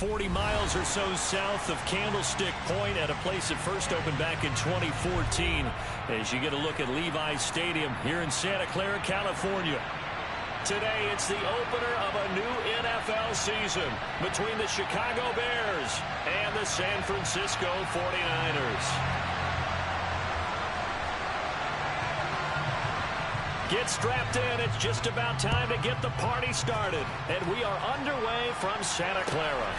40 miles or so south of Candlestick Point at a place that first opened back in 2014 as you get a look at Levi's Stadium here in Santa Clara, California. Today, it's the opener of a new NFL season between the Chicago Bears and the San Francisco 49ers. Get strapped in. It's just about time to get the party started. And we are underway from Santa Clara.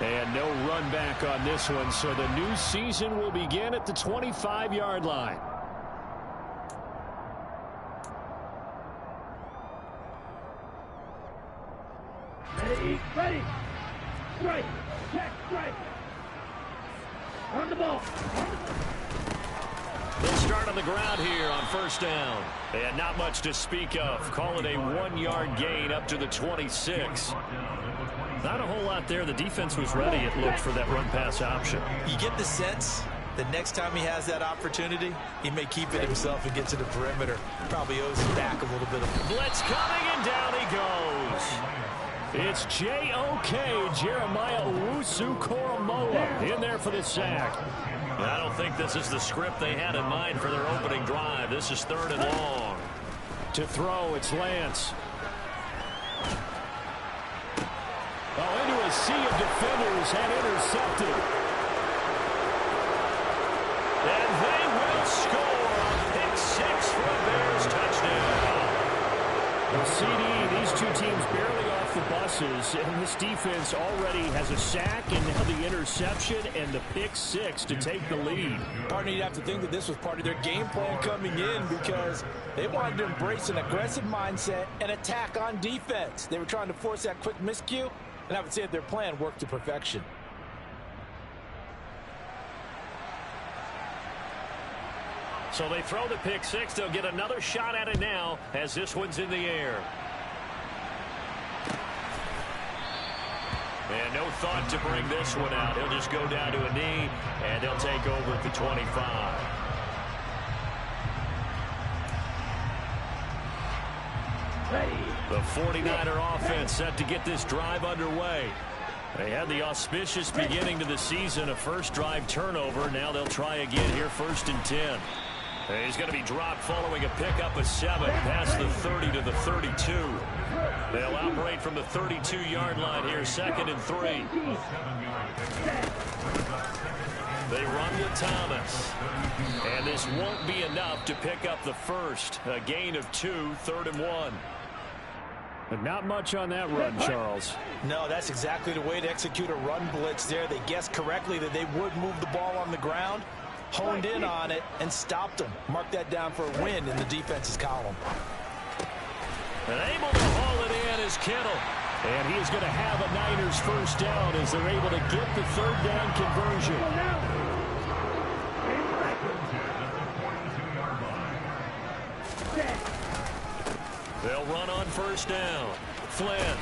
And no run back on this one, so the new season will begin at the 25-yard line. Ready. Strike. Check. Strike. On the ball. They'll start on the ground here on first down. And not much to speak of. Call it a 1-yard gain up to the 26. Not a whole lot there. The defense was ready, it looked, for that run-pass option. You get the sense that next time he has that opportunity, he may keep it himself and get to the perimeter. Probably owes him back a little bit of blitz coming, and down he goes. It's J.O.K. Jeremiah Owusu-Koramoah in there for the sack. I don't think this is the script they had in mind for their opening drive. This is 3rd and long. To throw, it's Lance. Oh, into a sea of defenders and intercepted. And they will score a pick 6 for a Bears touchdown. The CD, these two teams barely off the buses, and this defense already has a sack and now the interception and the pick 6 to take the lead. Partner, you'd have to think that this was part of their game plan coming in because they wanted to embrace an aggressive mindset and attack on defense. They were trying to force that quick miscue, and I would say that their plan worked to perfection. So they throw the pick 6. They'll get another shot at it now as this one's in the air. And no thought to bring this one out. He'll just go down to a knee, and they'll take over at the 25. The 49er offense set to get this drive underway. They had the auspicious beginning to the season, a first drive turnover. Now they'll try again here, 1st and 10. And he's going to be dropped following a pickup of 7 past the 30 to the 32. They'll operate from the 32-yard line here, 2nd and 3. They run with Thomas. And this won't be enough to pick up the first. A gain of 2, 3rd and 1. But not much on that run, Charles. No, that's exactly the way to execute a run blitz there. They guessed correctly that they would move the ball on the ground, honed in on it, and stopped them. Mark that down for a win in the defense's column. And able to haul it in is Kittle. And he is going to have a Niners first down as they're able to get the 3rd down conversion. They'll run on first down. Flynn.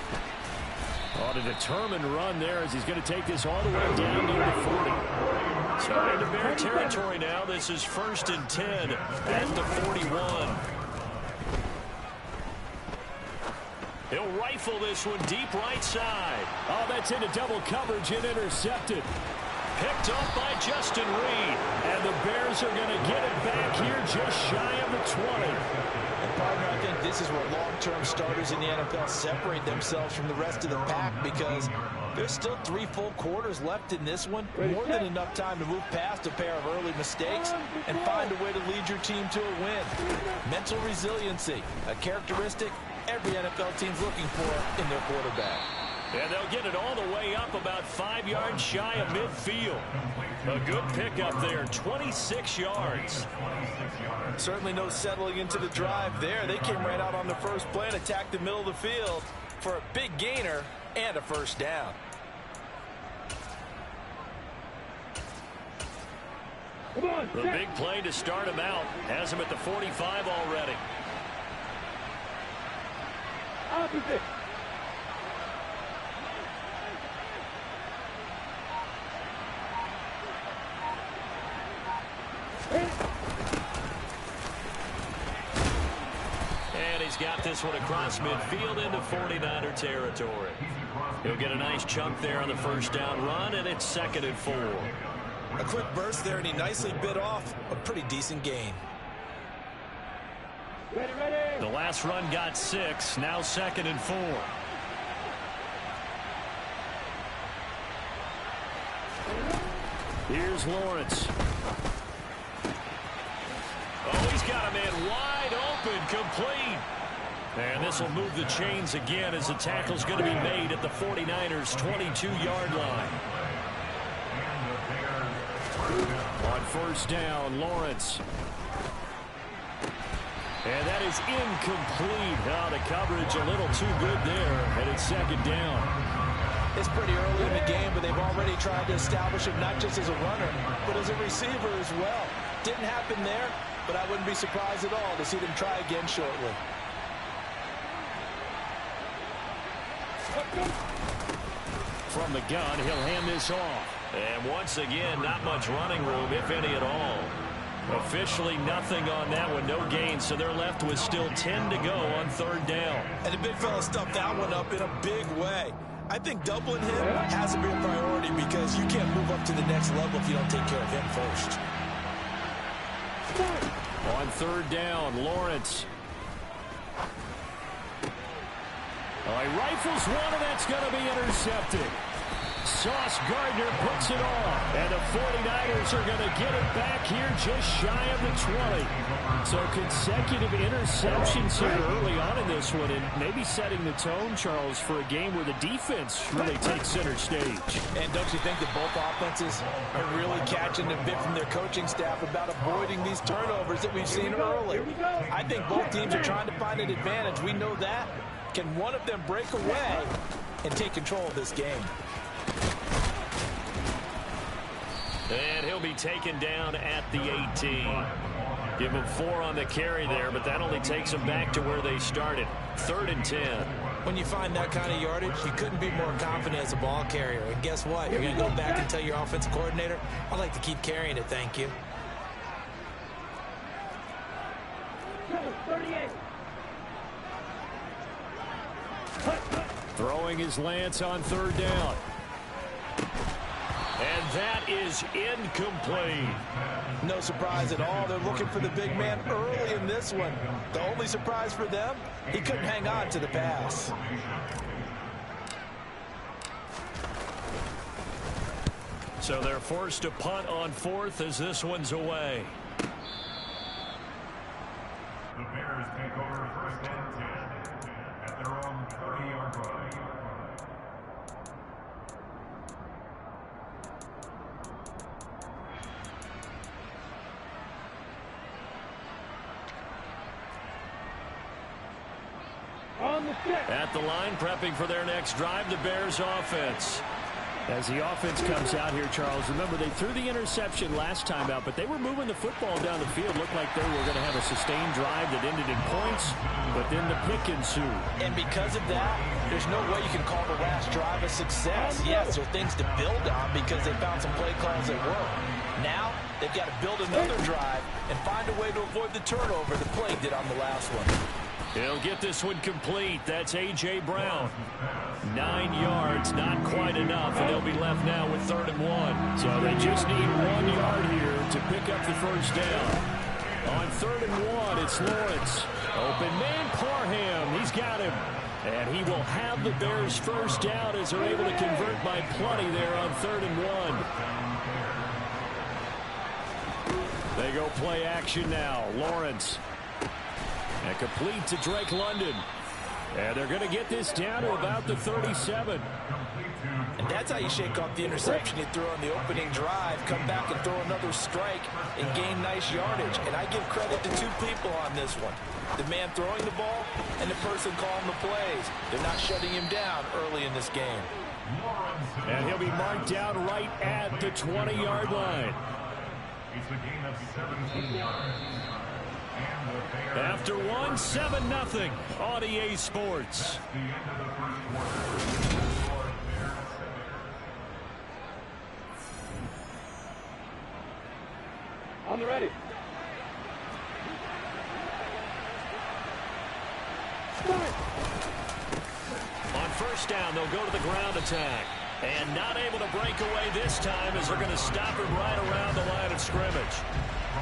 On a determined run there as he's going to take this all the way down near the 40. So into Bear territory now. This is 1st and 10 at the 41. He'll rifle this one deep right side. Oh, that's into double coverage and intercepted. Picked up by Justin Reed. And the Bears are going to get it back here just shy of the 20. And partner, I think this is where long-term starters in the NFL separate themselves from the rest of the pack because there's still 3 full quarters left in this one. More than enough time to move past a pair of early mistakes and find a way to lead your team to a win. Mental resiliency, a characteristic every NFL team's looking for in their quarterback. And they'll get it all the way up about 5 yards shy of midfield. A good pickup there, 26 yards. Certainly no settling into the drive there. They came right out on the first play and attacked the middle of the field for a big gainer and a first down. The big play to start him out has him at the 45 already. Opposite. And he's got this one across midfield into 49er territory. He'll get a nice chunk there on the first down run, and it's 2nd and 4. A quick burst there, and he nicely bit off a pretty decent gain. Ready, ready. The last run got 6, now 2nd and 4. Here's Lawrence. Oh, he's got a man wide open, complete. And this will move the chains again as the tackle's going to be made at the 49ers' 22-yard line. On first down, Lawrence. And that is incomplete. Oh, the coverage a little too good there, and it's 2nd down. It's pretty early in the game, but they've already tried to establish him not just as a runner, but as a receiver as well. Didn't happen there, but I wouldn't be surprised at all to see them try again shortly. From the gun, he'll hand this off. And once again, not much running room, if any at all. Officially nothing on that one, no gain, so they're left with still 10 to go on 3rd down. And the big fella stuffed that one up in a big way. I think doubling him has to be a priority because you can't move up to the next level if you don't take care of him first. On 3rd down, Lawrence. Oh, he rifles one, and that's going to be intercepted. Sauce Gardner puts it off, and the 49ers are going to get it back here just shy of the 20. So consecutive interceptions here early on in this one, and maybe setting the tone, Charles, for a game where the defense really takes center stage. And don't you think that both offenses are really catching a bit from their coaching staff about avoiding these turnovers that we've seen early? I think both teams are trying to find an advantage. We know that. Can one of them break away and take control of this game? And he'll be taken down at the 18. Give him 4 on the carry there, but that only takes them back to where they started. 3rd and 10. When you find that kind of yardage, you couldn't be more confident as a ball carrier. And guess what? You're going to go back and tell your offensive coordinator, I'd like to keep carrying it, thank you. 38. Throwing his lance on 3rd down. And that is incomplete. No surprise at all. They're looking for the big man early in this one. The only surprise for them, he couldn't hang on to the pass. So they're forced to punt on 4th as this one's away. The Bears take over 1st and 10 at their own 30-yard line. At the line, prepping for their next drive, the Bears offense. As the offense comes out here, Charles, remember they threw the interception last time out, but they were moving the football down the field. Looked like they were going to have a sustained drive that ended in points, but then the pick ensued. And because of that, there's no way you can call the last drive a success. Yes, there are things to build on because they found some play calls that work. Now, they've got to build another drive and find a way to avoid the turnover the play did on the last one. He'll get this one complete. That's A.J. Brown. 9 yards, not quite enough, and they'll be left now with 3rd and 1. So they just need 1 yard here to pick up the first down. On 3rd and 1, it's Lawrence. Open man, Parham. He's got him. And he will have the Bears first down as they're able to convert by plenty there on 3rd and 1. They go play action now. Lawrence. And complete to Drake London. And they're going to get this down to about the 37. And that's how you shake off the interception you threw on the opening drive, come back and throw another strike and gain nice yardage. And I give credit to 2 people on this one. The man throwing the ball and the person calling the plays. They're not shutting him down early in this game. And he'll be marked down right at the 20-yard line. It's a gain of 17 yards. After 1, 7-0 on EA Sports. The end of the first quarter. On the ready. On first down. They'll go to the ground attack. And not able to break away this time as they're going to stop him right around the line of scrimmage.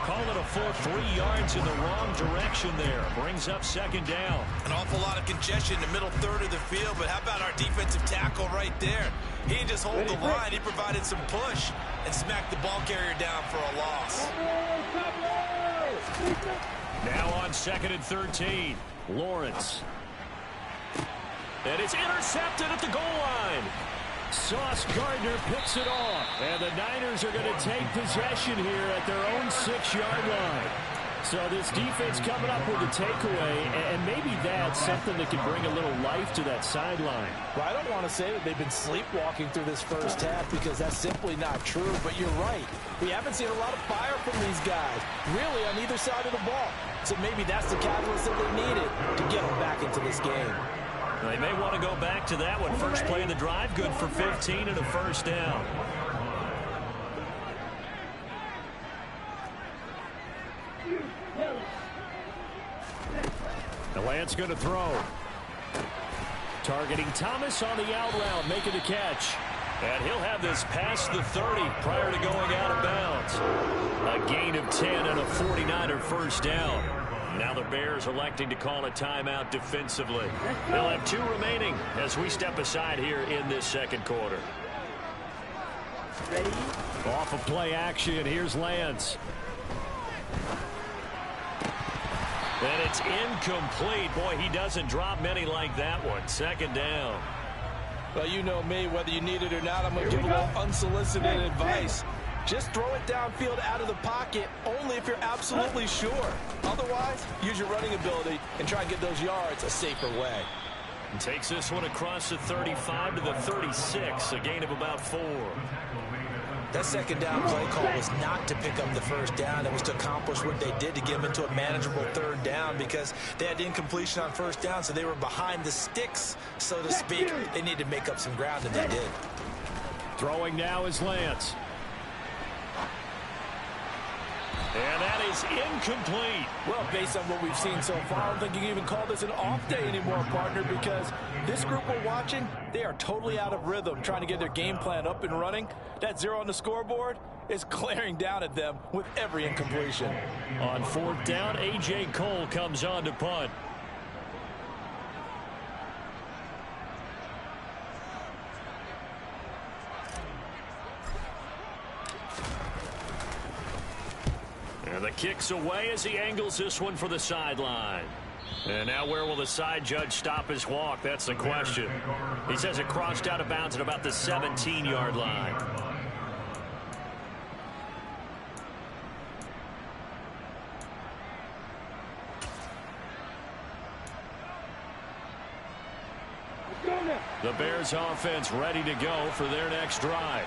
Call it a full 3 yards in the wrong direction there. Brings up second down. An awful lot of congestion in the middle third of the field, but how about our defensive tackle right there? He didn't just hold the line. He provided some push and smacked the ball carrier down for a loss. Now on 2nd and 13. Lawrence. And it's intercepted at the goal line. Sauce Gardner picks it off. And the Niners are going to take possession here at their own 6-yard line. So this defense coming up with a takeaway, and maybe that's something that can bring a little life to that sideline. Well, I don't want to say that they've been sleepwalking through this first half because that's simply not true, but you're right. We haven't seen a lot of fire from these guys, really on either side of the ball. So maybe that's the catalyst that they needed to get them back into this game. They may want to go back to that one. First play of the drive, good for 15 and a first down. The Lance going to throw. Targeting Thomas on the out route, making the catch. And he'll have this past the 30 prior to going out of bounds. A gain of 10 and a 49er first down. Now the Bears electing to call a timeout defensively. They'll have 2 remaining as we step aside here in this second quarter. Ready? Off of play action, here's Lance. And it's incomplete. Boy, he doesn't drop many like that one. Second down. Well, you know me, whether you need it or not, I'm going to give a little unsolicited advice. Just throw it downfield out of the pocket only if you're absolutely sure. Otherwise, use your running ability and try and get those yards a safer way. And takes this one across the 35 to the 36, a gain of about 4. That second down play call was not to pick up the first down. It was to accomplish what they did to get them into a manageable third down because they had incompletion on first down, so they were behind the sticks, so to speak. They needed to make up some ground, and they did. Throwing now is Lance. And that is incomplete. Well, based on what we've seen so far, I don't think you can even call this an off day anymore, partner, because this group we're watching, they are totally out of rhythm, trying to get their game plan up and running. That 0 on the scoreboard is glaring down at them with every incompletion. On 4th down, A.J. Cole comes on to punt. And the kick's away as he angles this one for the sideline. And now where will the side judge stop his walk? That's the question. He says it crossed out of bounds at about the 17-yard line. The Bears offense ready to go for their next drive.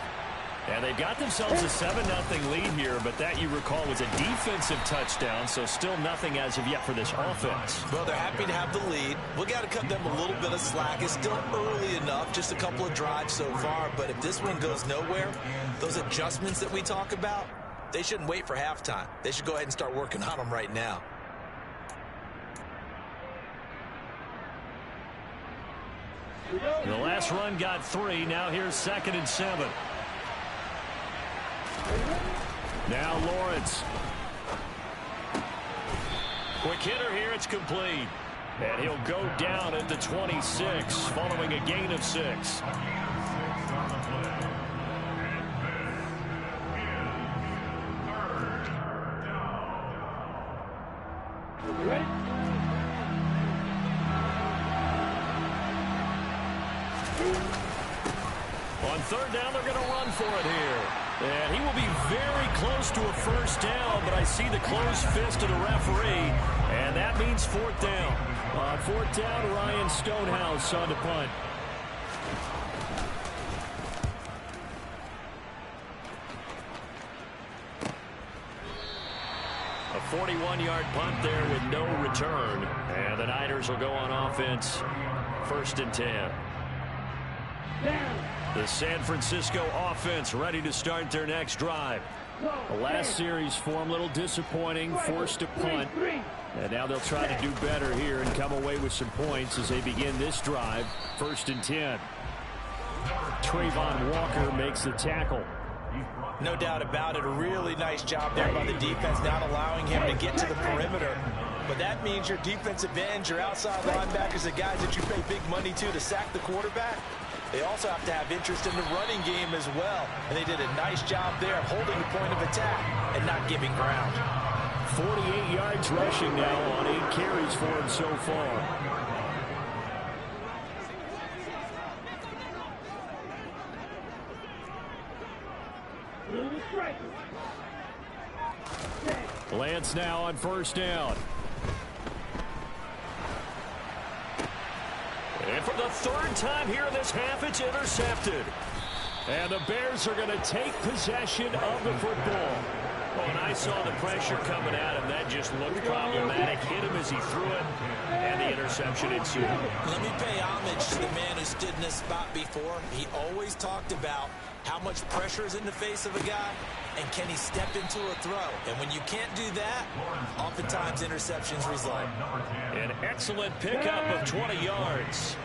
And they've got themselves a 7-0 lead here, but that, you recall, was a defensive touchdown, so still nothing as of yet for this offense. Well, they're happy to have the lead. We got to cut them a little bit of slack. It's still early enough, just a couple of drives so far, but if this one goes nowhere, those adjustments that we talk about, they shouldn't wait for halftime. They should go ahead and start working on them right now. The last run got 3. Now here's 2nd and 7. Now Lawrence. Quick hitter here. It's complete. And he'll go down at the 26 following a gain of 6. On 3rd down, they're going to run for it here. And he will be very close to a first down, but I see the closed fist of the referee, and that means 4th down. On 4th down, Ryan Stonehouse on the punt. A 41-yard punt there with no return. And the Niners will go on offense, 1st and 10. The San Francisco offense ready to start their next drive. The last series for him, a little disappointing, forced to punt. And now they'll try to do better here and come away with some points as they begin this drive. 1st and 10. Trayvon Walker makes the tackle. No doubt about it. A really nice job there by the defense, not allowing him to get to the perimeter. But that means your defensive ends, your outside linebackers, the guys that you pay big money to sack the quarterback, they also have to have interest in the running game as well. And they did a nice job there of holding the point of attack and not giving ground. 48 yards rushing now on 8 carries for him so far. Lance now on 1st down. And for the 3rd time here in this half, it's intercepted. And the Bears are going to take possession of the football. Oh, and I saw the pressure coming at him. That just looked problematic. Hit him as he threw it, and the interception ensued. Let me pay homage to the man who stood in this spot before. He always talked about how much pressure is in the face of a guy, and can he step into a throw? And when you can't do that, oftentimes interceptions result. An excellent pickup of 20 yards.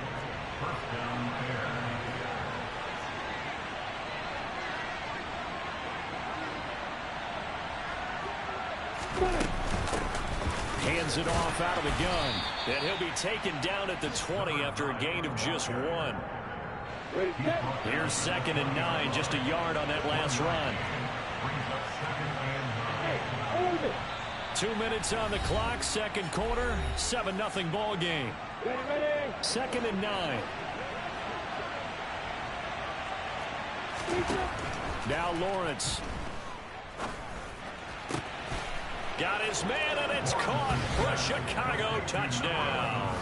Hands it off out of the gun. And he'll be taken down at the 20 after a gain of just 1. Here's 2nd and 9, just a yard on that last run. 2 minutes on the clock, 2nd quarter, 7-0 ball game. 2nd and 9. Now Lawrence. Got his man, and it's caught for a Chicago touchdown.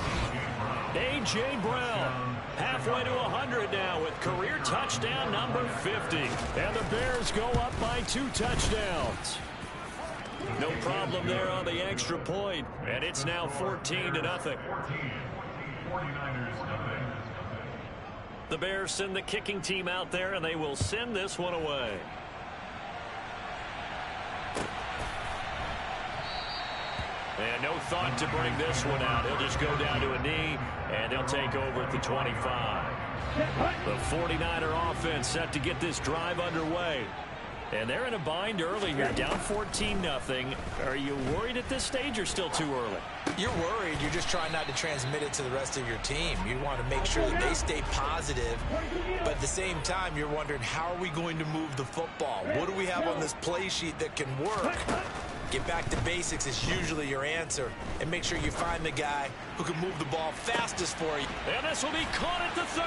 A.J. Brown halfway to 100 now with career touchdown number 50. And the Bears go up by 2 touchdowns. No problem there on the extra point. And it's now 14-0. The Bears send the kicking team out there, and they will send this one away. And no thought to bring this one out. He'll just go down to a knee, and they'll take over at the 25. The 49er offense set to get this drive underway. And they're in a bind early here, down 14-0. Are you worried at this stage or still too early? You're worried. You're just trying not to transmit it to the rest of your team. You want to make sure that they stay positive. But at the same time, you're wondering, how are we going to move the football? What do we have on this play sheet that can work? Get back to basics is usually your answer. And make sure you find the guy who can move the ball fastest for you. And this will be caught at the 30.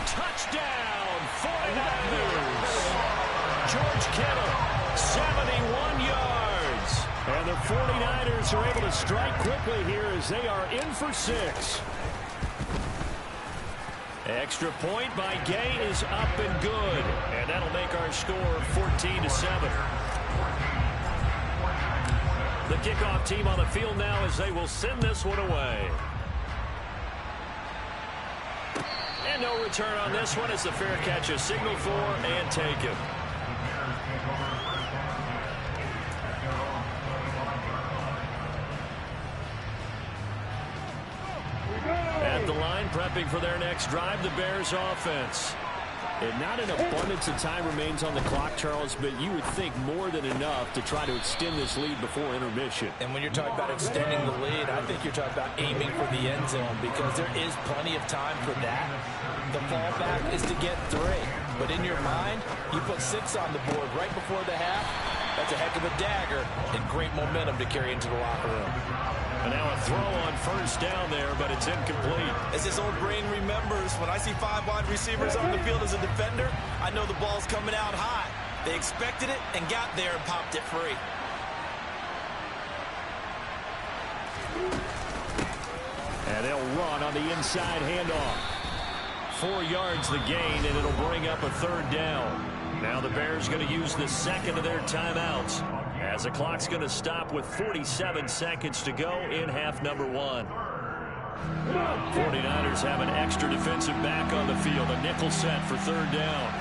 Touchdown, 49ers. George Kittle, 71 yards. And the 49ers are able to strike quickly here as they are in for 6. Extra point by Gay is up and good. And that'll make our score 14-7. The kickoff team on the field now as they will send this one away. And no return on this one as the fair catch is signaled for and taken. At the line, prepping for their next drive, the Bears offense. And not an abundance of time remains on the clock, Charles, but you would think more than enough to try to extend this lead before intermission. And when you're talking about extending the lead, I think you're talking about aiming for the end zone because there is plenty of time for that. The fallback is to get 3. But in your mind, you put 6 on the board right before the half. That's a heck of a dagger and great momentum to carry into the locker room. And now a throw on 1st down there, but it's incomplete. As his old brain remembers, when I see 5 wide receivers on the field as a defender, I know the ball's coming out high. They expected it and got there and popped it free. And they'll run on the inside handoff. 4 yards the gain, and it'll bring up a 3rd down. Now the Bears going to use the 2nd of their timeouts as the clock's going to stop with 47 seconds to go in half number 1. 49ers have an extra defensive back on the field, a nickel set for 3rd down.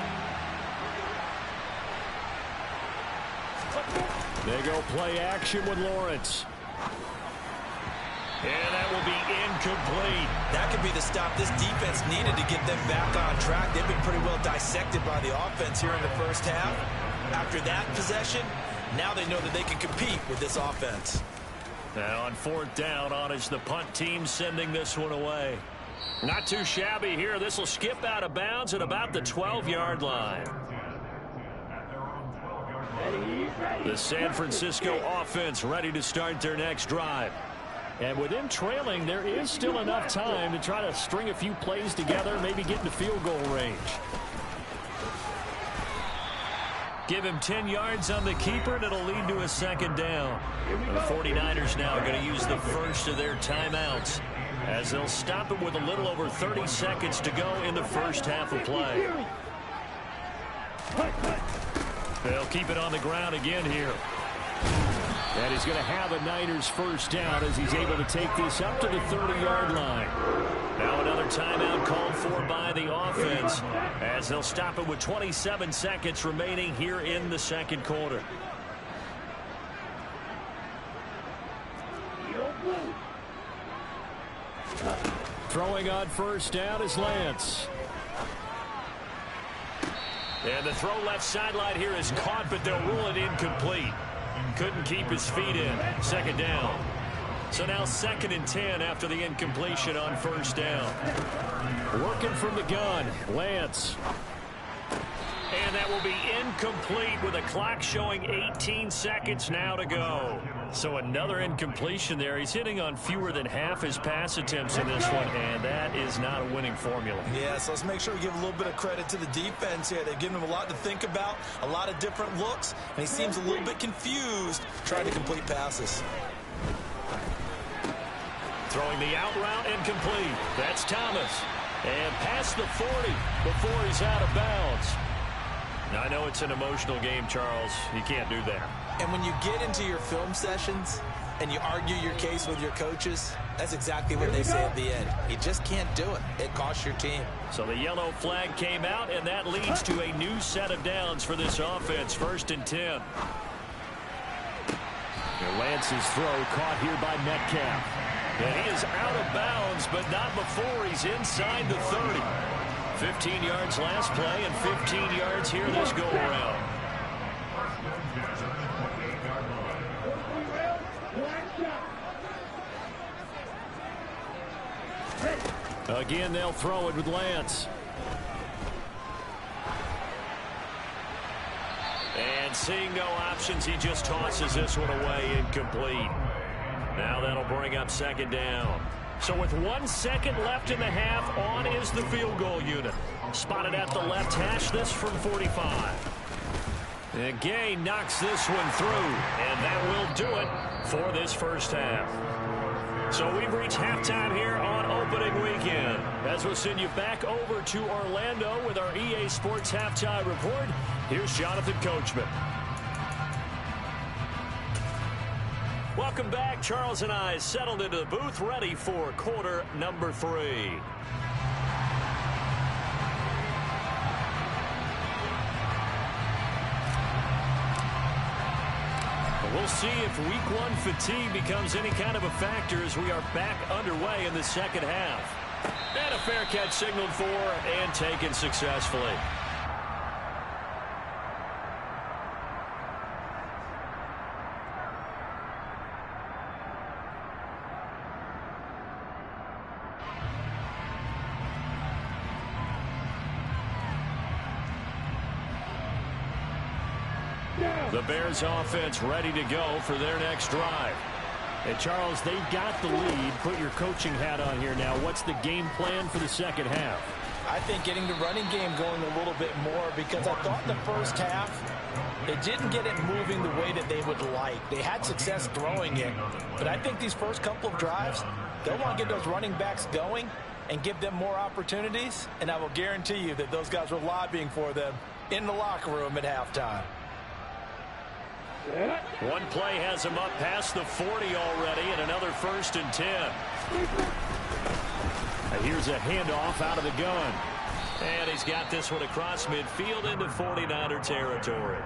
They go play action with Lawrence. And that will be incomplete. That could be the stop this defense needed to get them back on track. They've been pretty well dissected by the offense here in the first half. After that possession, now they know that they can compete with this offense. Now on fourth down, on is the punt team sending this one away. Not too shabby here. This will skip out of bounds at about the 12-yard line. The San Francisco offense ready to start their next drive. And with them trailing, there is still enough time to try to string a few plays together, maybe get into field goal range. Give him 10 yards on the keeper, and it'll lead to a second down. The 49ers now are going to use the first of their timeouts, as they'll stop it with a little over 30 seconds to go in the first half of play. They'll keep it on the ground again here. And he's going to have a Niners first down as he's able to take this up to the 30-yard line. Now another timeout called for by the offense, as they'll stop it with 27 seconds remaining here in the second quarter. Throwing on first down is Lance. And the throw left sideline here is caught, but they'll rule it incomplete. Couldn't keep his feet in. Second down. So now 2nd and 10 after the incompletion on first down. Working from the gun, Lance. And that will be incomplete with a clock showing 18 seconds now to go. So another incompletion there. He's hitting on fewer than half his pass attempts in this one, and that is not a winning formula. Yeah, so let's make sure we give a little bit of credit to the defense here. They've given him a lot to think about, a lot of different looks, and he seems a little bit confused trying to complete passes. Throwing the out route incomplete. That's Thomas. And past the 40 before he's out of bounds. Now, I know it's an emotional game, Charles. You can't do that. And when you get into your film sessions and you argue your case with your coaches, that's exactly what they say at the end. You just can't do it. It costs your team. So the yellow flag came out, and that leads to a new set of downs for this offense. 1st and 10. Lance's throw caught here by Metcalf. And he is out of bounds, but not before he's inside the 30. 15 yards last play and 15 yards here this go-around. Again, they'll throw it with Lance. And seeing no options, he just tosses this one away incomplete. Now that'll bring up 2nd down. So with 1 second left in the half, on is the field goal unit. Spotted at the left hash, this from 45. And Gay knocks this one through, and that will do it for this first half. So we've reached halftime here on opening weekend. As we'll send you back over to Orlando with our EA Sports Halftime Report, here's Jonathan Coachman. Welcome back. Charles and I settled into the booth, ready for quarter number 3. We'll see if week 1 fatigue becomes any kind of a factor as we are back underway in the second half. And a fair catch signaled for and taken successfully. The Bears offense ready to go for their next drive. And Charles, they've got the lead. Put your coaching hat on here now. What's the game plan for the second half? I think getting the running game going a little bit more, because I thought in the first half they didn't get it moving the way that they would like. They had success throwing it, but I think these first couple of drives, they'll want to get those running backs going and give them more opportunities, and I will guarantee you that those guys were lobbying for them in the locker room at halftime. One play has him up past the 40 already, and another 1st and 10. And here's a handoff out of the gun. And he's got this one across midfield into 49er territory.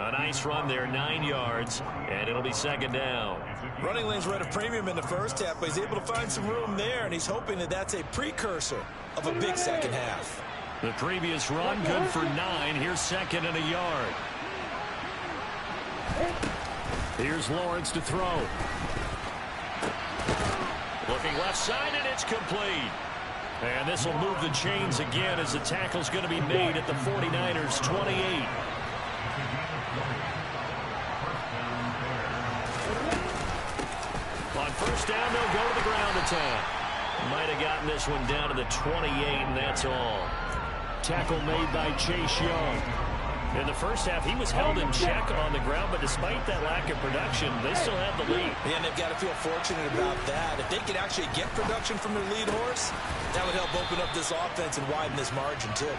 A nice run there, 9 yards, and it'll be second down. Running lanes were at a premium in the first half, but he's able to find some room there, and he's hoping that that's a precursor of a big second half. The previous run, good for 9. Here's second and a yard. Here's Lawrence to throw. Looking left side, and it's complete. And this will move the chains again as the tackle's going to be made at the 49ers' 28. On first down, they'll go to the ground attack. Might have gotten this one down to the 28, and that's all. Tackle made by Chase Young. In the first half, he was held in check on the ground, but despite that lack of production, they still have the lead. Yeah, and they've got to feel fortunate about that. If they could actually get production from their lead horse, that would help open up this offense and widen this margin, too.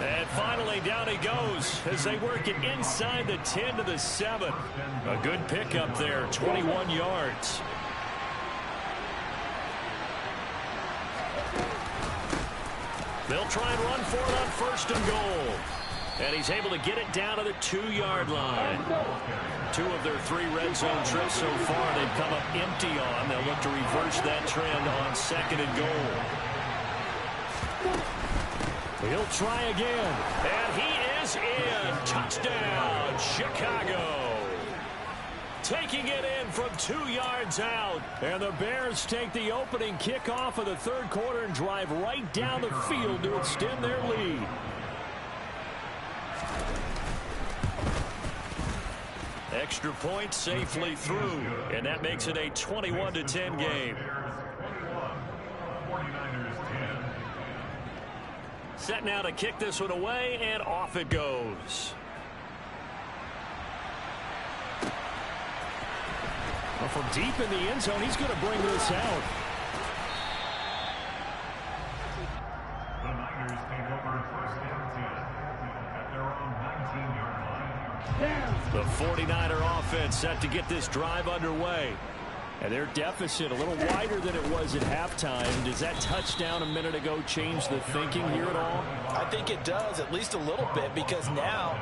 And finally, down he goes as they work it inside the 10 to the 7. A good pickup there, 21 yards. They'll try and run for it on first and goal. And he's able to get it down to the 2-yard line. 2 of their 3 red zone trips so far they've come up empty on. They'll look to reverse that trend on second and goal. He'll try again. And he is in. Touchdown, Chicago. Taking it in from 2 yards out. And the Bears take the opening kickoff of the third quarter and drive right down the field to extend their lead. Extra point safely through, and that makes it a 21-10 game. Set now to kick this one away, and off it goes. Well, from deep in the end zone, he's going to bring this out. The Niners take over first and 10 at their own 19-yard line. The 49er offense set to get this drive underway. And their deficit a little wider than it was at halftime. Does that touchdown a minute ago change the thinking here at all? I think it does, at least a little bit, because now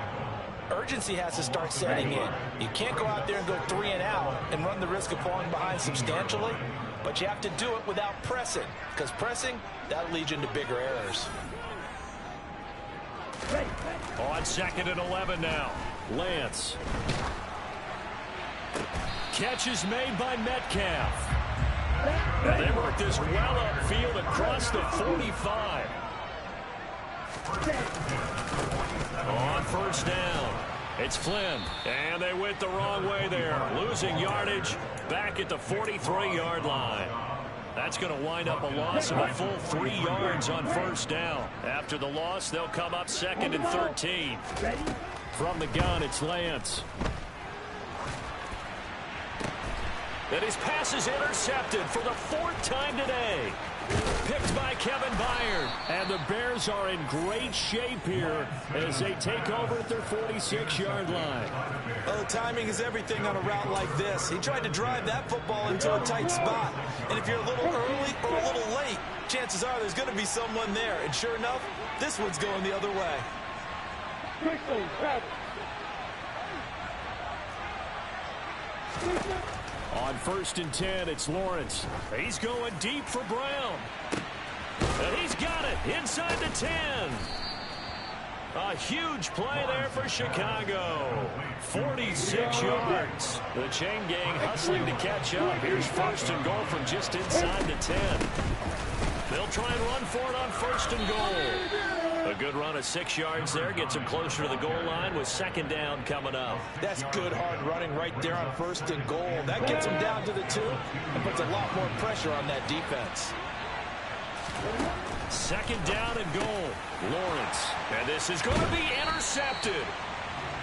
urgency has to start setting in. You can't go out there and go 3 and out and run the risk of falling behind substantially, but you have to do it without pressing, because pressing, that'll lead you into bigger errors. On second and 11 now. Lance. Catch is made by Metcalf. And they work this well upfield across the 45. On first down, it's Flynn. And they went the wrong way there. Losing yardage back at the 43-yard line. That's going to wind up a loss of a full 3 yards on first down. After the loss, they'll come up second and 13. From the gun, it's Lance. And his pass is intercepted for the 4th time today. Picked by Kevin Byard. And the Bears are in great shape here as they take over at their 46-yard line. Well, timing is everything on a route like this. He tried to drive that football into a tight spot. And if you're a little early or a little late, chances are there's going to be someone there. And sure enough, this one's going the other way. On first and 10, it's Lawrence. He's going deep for Brown. And he's got it inside the 10. A huge play there for Chicago. 46 yards. The chain gang hustling to catch up. Here's first and goal from just inside the 10. They'll try and run for it on first and goal. A good run of 6 yards there. Gets them closer to the goal line with second down coming up. That's good hard running right there on first and goal. That gets them down to the 2 and puts a lot more pressure on that defense. Second down and goal. Lawrence. And this is going to be intercepted.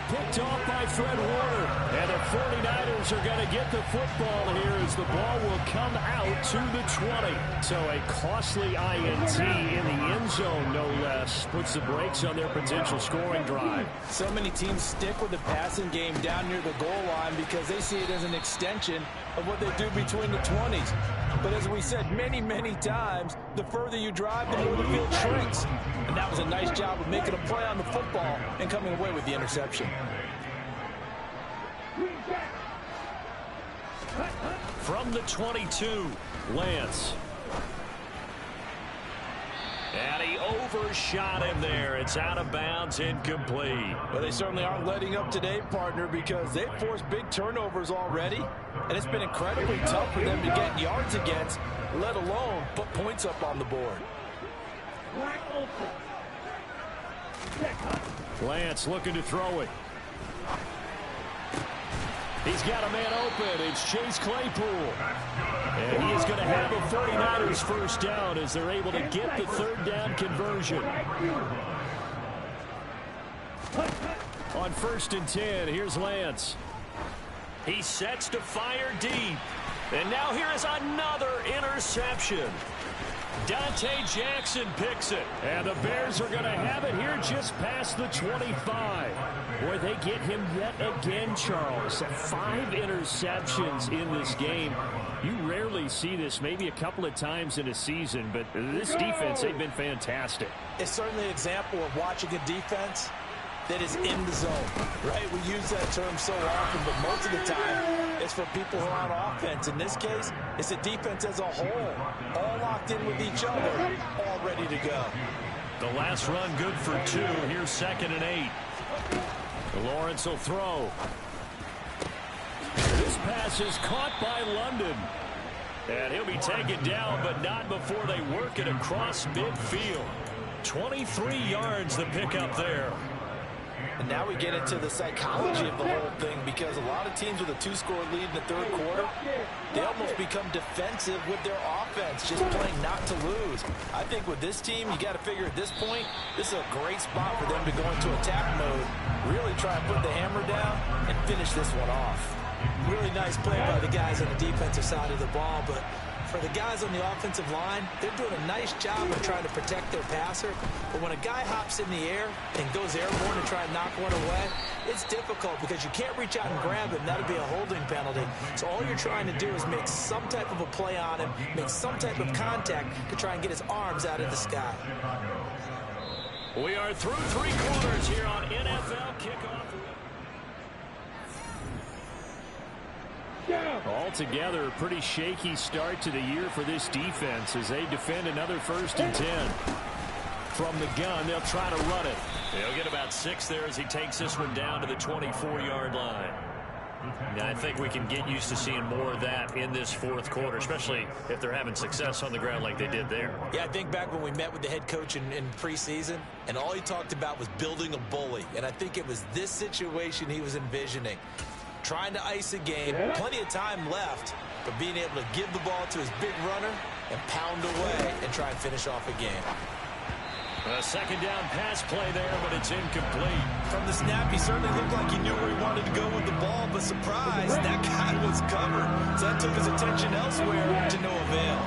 Picked off by Fred Warner. And the 49ers are going to get the football here as the ball will come out to the 20. So a costly INT in the end zone, no less, puts the brakes on their potential scoring drive. So many teams stick with the passing game down near the goal line because they see it as an extension of what they do between the 20s. But as we said many, many times, the further you drive, the more the field shrinks. And that was a nice job of making a play on the football and coming away with the interception. From the 22, Lance. And he overshot him there. It's out of bounds, incomplete. Well, they certainly aren't letting up today, partner, because they've forced big turnovers already, and it's been incredibly tough for them to get yards against, let alone put points up on the board. Lance looking to throw it. He's got a man open. It's Chase Claypool. And he is going to have a 49ers first down as they're able to get the third down conversion. On 1st and 10, here's Lance. He sets to fire deep. And now here is another interception. Dante Jackson picks it. And the Bears are going to have it here just past the 25. Boy, they get him yet again, Charles. 5 interceptions in this game. You rarely see this, maybe a couple of times in a season, but this defense, they've been fantastic. It's certainly an example of watching a defense that is in the zone, right? We use that term so often, but most of the time it's for people who are on offense. In this case, it's a defense as a whole, all locked in with each other, all ready to go. The last run good for 2. Here's 2nd and 8. Lawrence will throw. This pass is caught by London. And he'll be taken down, but not before they work it across midfield. 23 yards the pickup there. And now we get into the psychology of the whole thing, because a lot of teams with a 2-score lead in the 3rd quarter, they almost become defensive with their offense, just playing not to lose. I think with this team, you got to figure at this point, this is a great spot for them to go into attack mode, really try and put the hammer down and finish this one off. Really nice play by the guys on the defensive side of the ball, but for the guys on the offensive line, they're doing a nice job of trying to protect their passer. But when a guy hops in the air and goes airborne to try and knock one away, it's difficult because you can't reach out and grab him. That'll be a holding penalty. So all you're trying to do is make some type of a play on him, make some type of contact to try and get his arms out of the sky. We are through 3 quarters here on NFL Kickoff. Altogether, a pretty shaky start to the year for this defense as they defend another 1st and 10. From the gun, they'll try to run it. They'll get about 6 there as he takes this one down to the 24-yard line. Now, I think we can get used to seeing more of that in this 4th quarter, especially if they're having success on the ground like they did there. Yeah, I think back when we met with the head coach in preseason, and all he talked about was building a bully. And I think it was this situation he was envisioning. Trying to ice a game, plenty of time left, but being able to give the ball to his big runner and pound away and try and finish off a game. A 2nd down pass play there, but it's incomplete. From the snap, he certainly looked like he knew where he wanted to go with the ball, but surprise, that guy was covered. So that took his attention elsewhere to no avail.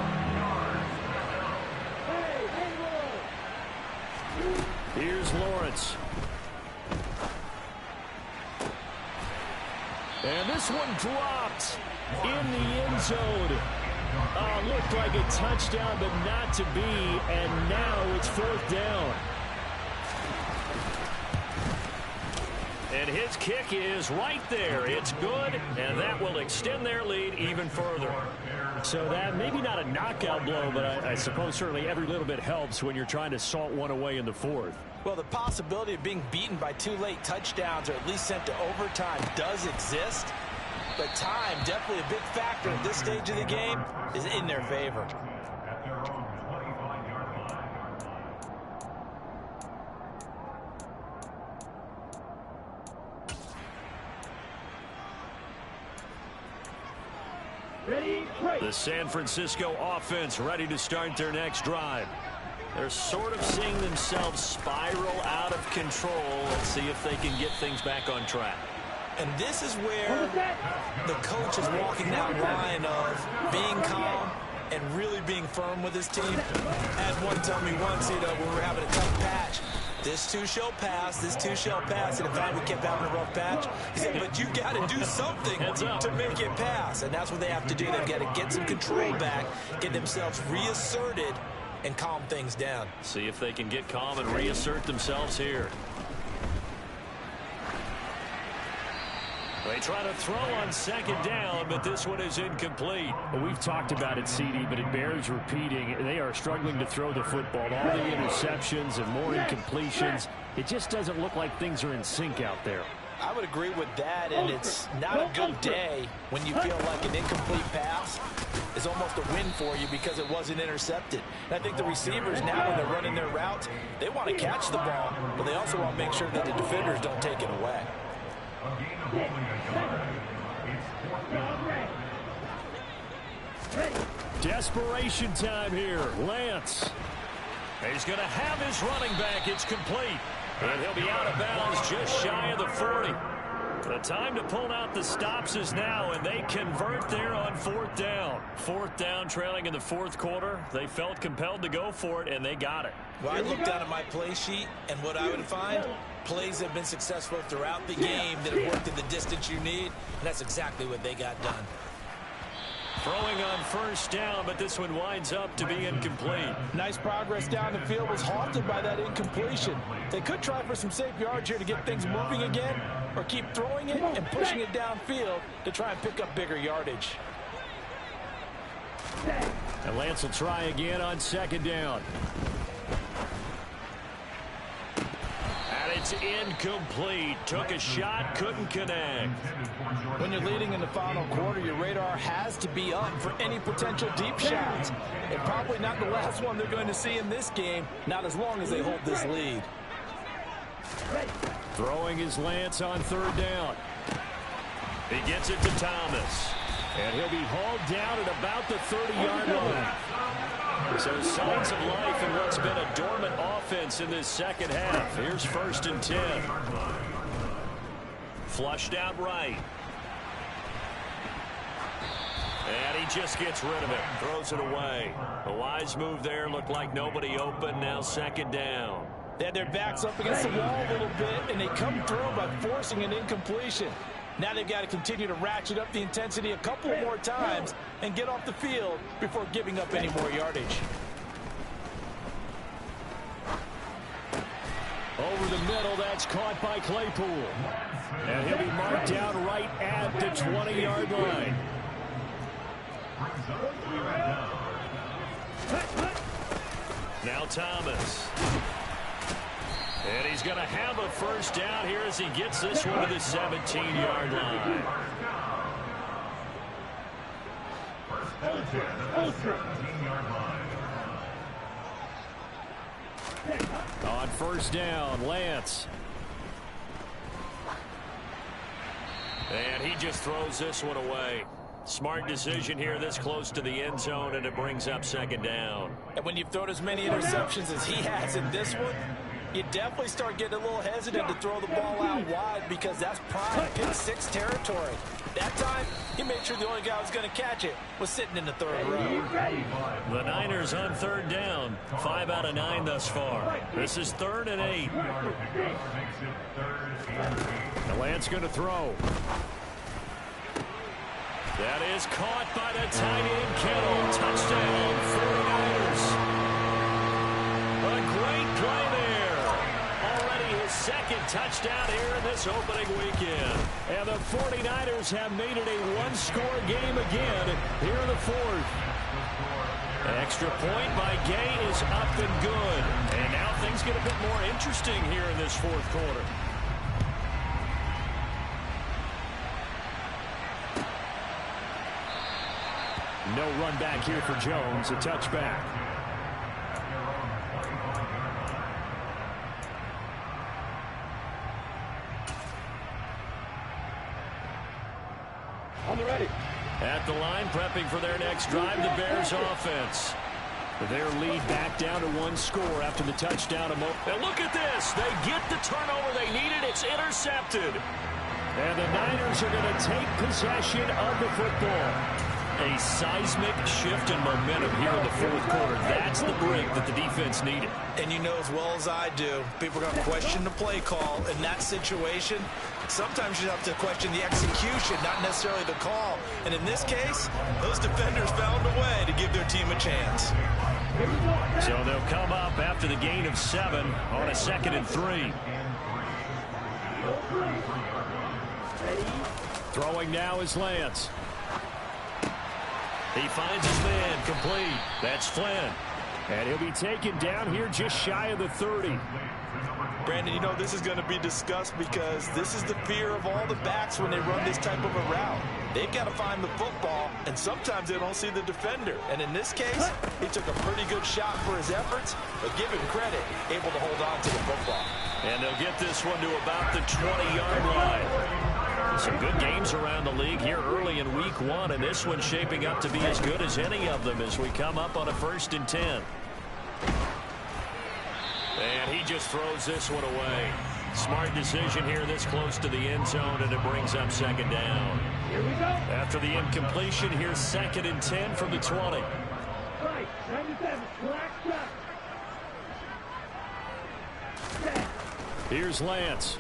Here's Lawrence. And this one dropped in the end zone. Looked like a touchdown, but not to be. And now it's 4th down. And his kick is right there. It's good, and that will extend their lead even further. So that maybe not a knockout blow, but I suppose certainly every little bit helps when you're trying to salt one away in the 4th. Well, the possibility of being beaten by 2 late touchdowns or at least sent to overtime does exist. But time, definitely a big factor at this stage of the game, is in their favor. At their own 25-yard line. Ready, break. The San Francisco offense ready to start their next drive. They're sort of seeing themselves spiral out of control. Let's see if they can get things back on track. And this is where the coach is walking that line of being calm and really being firm with his team. I had one tell me once, when we were having a tough patch, this too shall pass, this too shall pass. And in fact, we kept having a rough patch. He said, but you got to do something to make it pass. And that's what they have to do. They've got to get some control back, get themselves reasserted, and calm things down. See if they can get calm and reassert themselves here. They try to throw on second down, but this one is incomplete. Well, we've talked about it, CD, but it bears repeating. They are struggling to throw the football. All the interceptions and more incompletions. It just doesn't look like things are in sync out there. I would agree with that, and it's not a good day when you feel like an incomplete pass is almost a win for you because it wasn't intercepted. And I think the receivers now, when they're running their routes, they want to catch the ball, but they also want to make sure that the defenders don't take it away. Desperation time here. Lance. He's going to have his running back. It's complete. And he'll be out of bounds just shy of the 40. The time to pull out the stops is now, and they convert there on fourth down. Fourth down, trailing in the fourth quarter. They felt compelled to go for it, and they got it. Well, I looked down at my play sheet, and what I would find, plays have been successful throughout the game that have worked in the distance you need, and that's exactly what they got done. Throwing on first down, but this one winds up to be incomplete. Nice progress down the field, was halted by that incompletion. They could try for some safe yards here to get things moving again, or keep throwing it and pushing it downfield to try and pick up bigger yardage. And Lance will try again on second down. And it's incomplete. Took a shot, couldn't connect. When you're leading in the final quarter, your radar has to be up for any potential deep shots. And probably not the last one they're going to see in this game, not as long as they hold this lead. Throwing is Lance on third down. He gets it to Thomas. And he'll be hauled down at about the 30-yard line. So signs of life in what's been a dormant offense in this second half. Here's first and 10. Flushed out right. And he just gets rid of it. Throws it away. A wise move there. Looked like nobody open. Now second down. They had their backs up against the wall a little bit, and they come through by forcing an incompletion. Now they've got to continue to ratchet up the intensity a couple more times and get off the field before giving up any more yardage. Over the middle, that's caught by Claypool. And he'll be marked down right at the 20-yard line. Now Thomas. And he's going to have a first down here as he gets this one to the 17-yard line. On first down, Lance. And he just throws this one away. Smart decision here this close to the end zone, and it brings up second down. And when you've thrown as many interceptions as he has in this one, you definitely start getting a little hesitant to throw the ball out wide because that's prime pick six territory. That time, he made sure the only guy who was going to catch it was sitting in the third row. The Niners on third down. 5 out of 9 thus far. This is 3rd and 8. The Lance going to throw. That is caught by the tight end Kittle. Touchdown, 49ers. A great play there. Already his second touchdown here in this opening weekend. And the 49ers have made it a one-score game again here in the fourth. An extra point by Gay is up and good. And now things get a bit more interesting here in this fourth quarter. No run back here for Jones. A touchback. On the ready. At the line, prepping for their next drive, the Bears offense. Their lead back down to 1 score after the touchdown. And look at this. They get the turnover they needed. It's intercepted. And the Niners are going to take possession of the football. A seismic shift in momentum here in the fourth quarter. That's the break that the defense needed. And you know as well as I do, people are going to question the play call in that situation. Sometimes you have to question the execution, not necessarily the call. And in this case, those defenders found a way to give their team a chance. So they'll come up after the gain of 7 on a 2nd and 3. Throwing now is Lance. He finds his man, complete. That's Flynn. And he'll be taken down here just shy of the 30. Brandon, you know, this is going to be discussed because this is the fear of all the backs when they run this type of a route. They've got to find the football, and sometimes they don't see the defender. And in this case, he took a pretty good shot for his efforts, but give him credit, able to hold on to the football. And they'll get this one to about the 20-yard line. Some good games around the league here early in week 1, and this one's shaping up to be as good as any of them as we come up on a 1st and 10. And he just throws this one away. Smart decision here this close to the end zone, and it brings up 2nd down. Here we go. After the incompletion, here's 2nd and 10 from the 20. Right, 97, black shot. Set. Here's Lance.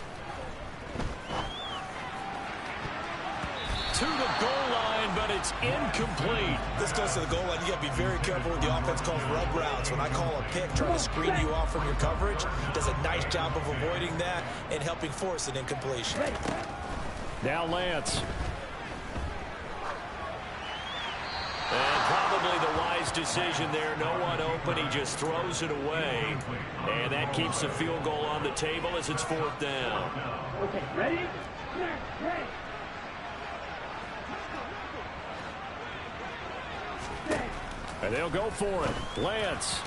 To the goal line, but it's incomplete. This goes to the goal line. You got to be very careful with the offense calls rub routes. When I call a pick, trying to screen you off from your coverage, does a nice job of avoiding that and helping force an incompletion. Now Lance. And probably the wise decision there. No one open. He just throws it away. And that keeps the field goal on the table as it's 4th down. Okay, ready? Ready. And they'll go for it. Lance.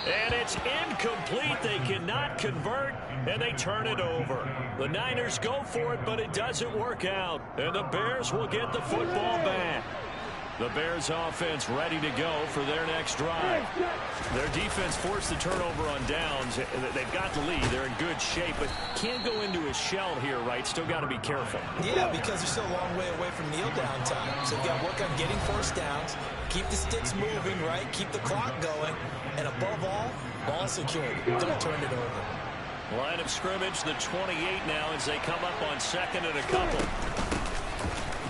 And it's incomplete. They cannot convert, and they turn it over. The Niners go for it, but it doesn't work out. And the Bears will get the football back. The Bears offense ready to go for their next drive. Their defense forced the turnover on downs. They've got the lead. They're in good shape, but can't go into a shell here, right? Still got to be careful. Yeah, because they're still a long way away from kneel down time. So you've got to work on getting 1st downs, keep the sticks moving, right? Keep the clock going, and above all, ball security. Don't turn it over. Line of scrimmage, the 28 now as they come up on 2nd and a couple.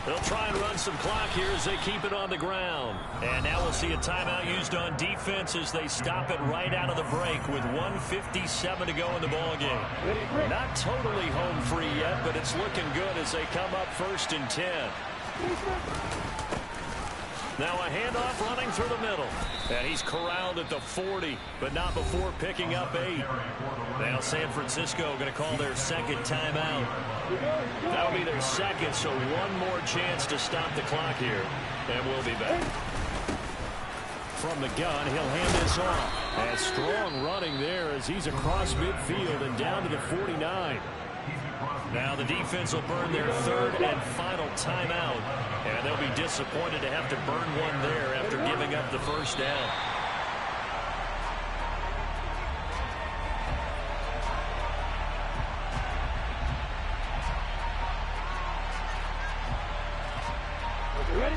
They'll try and run some clock here as they keep it on the ground. And now we'll see a timeout used on defense as they stop it right out of the break with 1:57 to go in the ballgame. Not totally home free yet, but it's looking good as they come up 1st and 10. Now a handoff running through the middle. And he's corralled at the 40, but not before picking up 8. Now San Francisco going to call their 2nd timeout. That'll be their 2nd, so one more chance to stop the clock here. And we'll be back. From the gun, he'll hand this off. And strong running there as he's across midfield and down to the 49. Now the defense will burn their 3rd and final timeout. And they'll be disappointed to have to burn one there after giving up the 1st down. Okay, ready?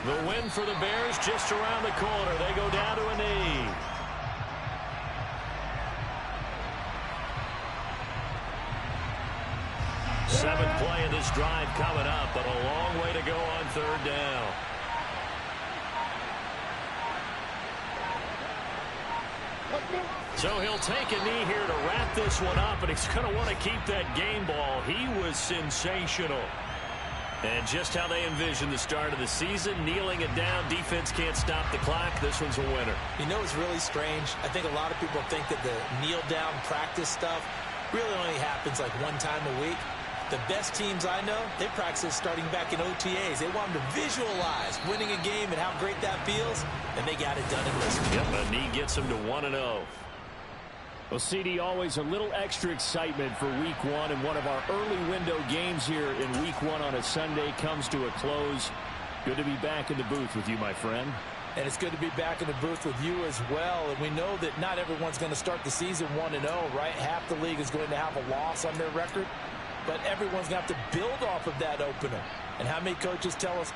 The win for the Bears just around the corner. They go down to a knee. Seventh play of this drive coming up, but a long way to go on 3rd down. So he'll take a knee here to wrap this one up, and he's going to want to keep that game ball. He was sensational. And just how they envisioned the start of the season, kneeling it down, defense can't stop the clock. This one's a winner. You know, it's really strange. I think a lot of people think that the kneel down practice stuff really only happens like one time a week. The best teams I know, they practice starting back in OTAs. They want them to visualize winning a game and how great that feels, and they got it done in this one. Yep, a knee gets them to 1-0. Well, CD, always a little extra excitement for week 1, and one of our early window games here in week 1 on a Sunday comes to a close. Good to be back in the booth with you, my friend. And it's good to be back in the booth with you as well. And we know that not everyone's going to start the season 1-0, right? Half the league is going to have a loss on their record. But everyone's going to have to build off of that opener. And how many coaches tell us